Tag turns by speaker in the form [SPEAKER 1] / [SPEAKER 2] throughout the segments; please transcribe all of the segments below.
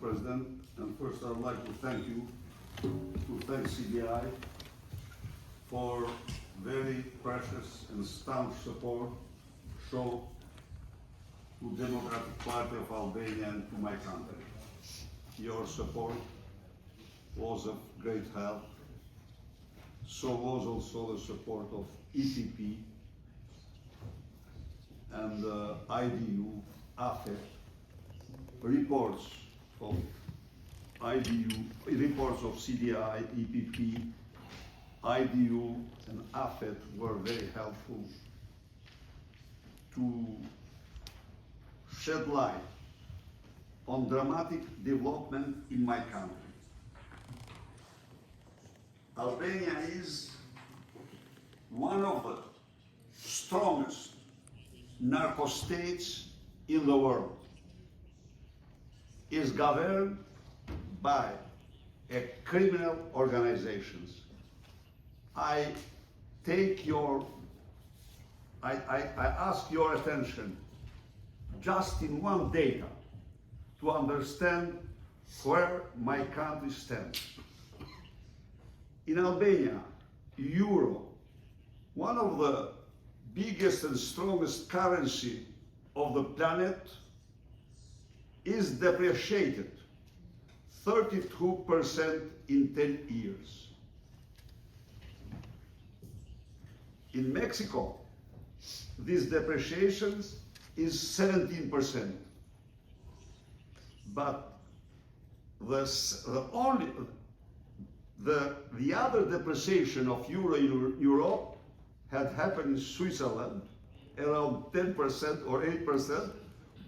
[SPEAKER 1] President, and first I'd like to thank you, to thank CDI for very precious and staunch support shown to Democratic Party of Albania and to my country. Your support was of great help. So was also the support of EPP and IDU, AFET, reports of IDU, reports of CDI, EPP, IDU, and AFET were very helpful to shed light on dramatic development in my country. Albania is one of the strongest narco-states in the world. Is governed by criminal organizations. I ask your attention just in one data to understand where my country stands. In Albania, euro, one of the biggest and strongest currency of the planet, is depreciated 32% in 10 years. In Mexico, this depreciation is 17%. But the other depreciation of euro in Europe had happened in Switzerland, around 10% or 8%,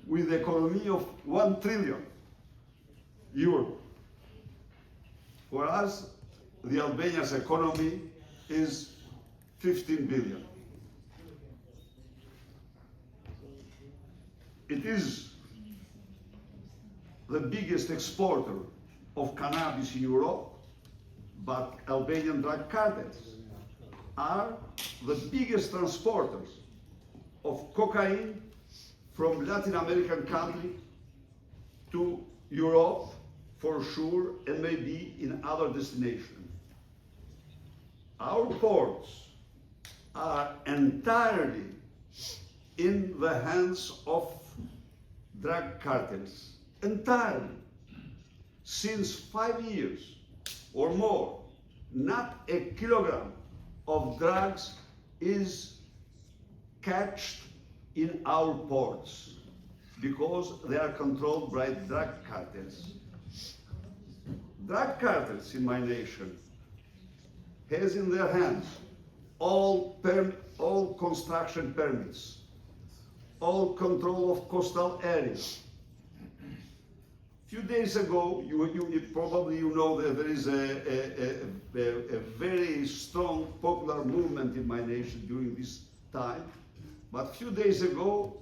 [SPEAKER 1] with the economy of 1 trillion euro. Whereas the Albania's economy is 15 billion. It is the biggest exporter of cannabis in Europe, but Albanian drug cartels are the biggest transporters of cocaine from Latin American country to Europe for sure, and maybe in other destinations. Our ports are entirely in the hands of drug cartels, entirely. Since 5 years or more, not a kilogram of drugs is catched in our ports because they are controlled by drug cartels. Drug cartels in my nation has in their hands all construction permits, all control of coastal areas. A few days ago, you probably know that there is a very strong popular movement in my nation during this time. But a few days ago,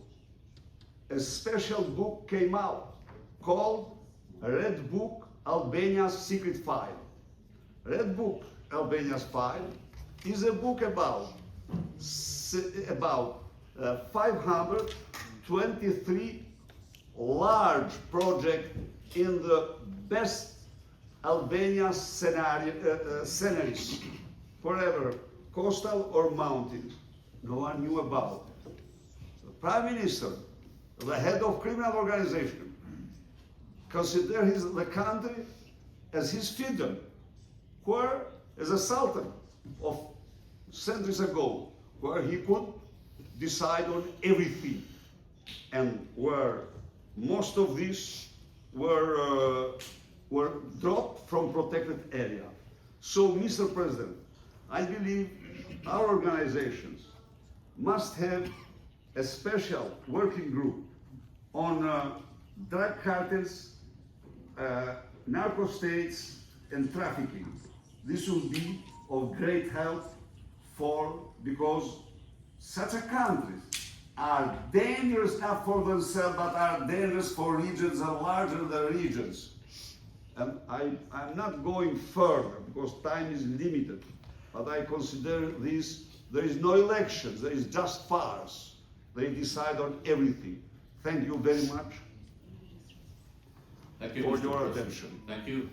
[SPEAKER 1] a special book came out called Red Book, Albania's Secret File. Red Book, Albania's File, is a book about 523 large projects in the best Albania scenarios, forever, coastal or mountains. No one knew about. The Prime Minister, the head of criminal organization, considers the country as his fiefdom, where, as a sultan of centuries ago, where he could decide on everything, and where most of these were dropped from protected area. So, Mr. President, I believe our organizations must have a special working group on drug cartels, narco-states, and trafficking. This will be of great help because such a countries are dangerous not for themselves, but are dangerous for regions and larger than regions. And I'm not going further because time is limited, but I consider this, there is no elections, there is just farce. They decide on everything. Thank you very much.
[SPEAKER 2] Thank you,
[SPEAKER 1] for
[SPEAKER 2] Mr.
[SPEAKER 1] your
[SPEAKER 2] President.
[SPEAKER 1] attention.
[SPEAKER 2] Thank you.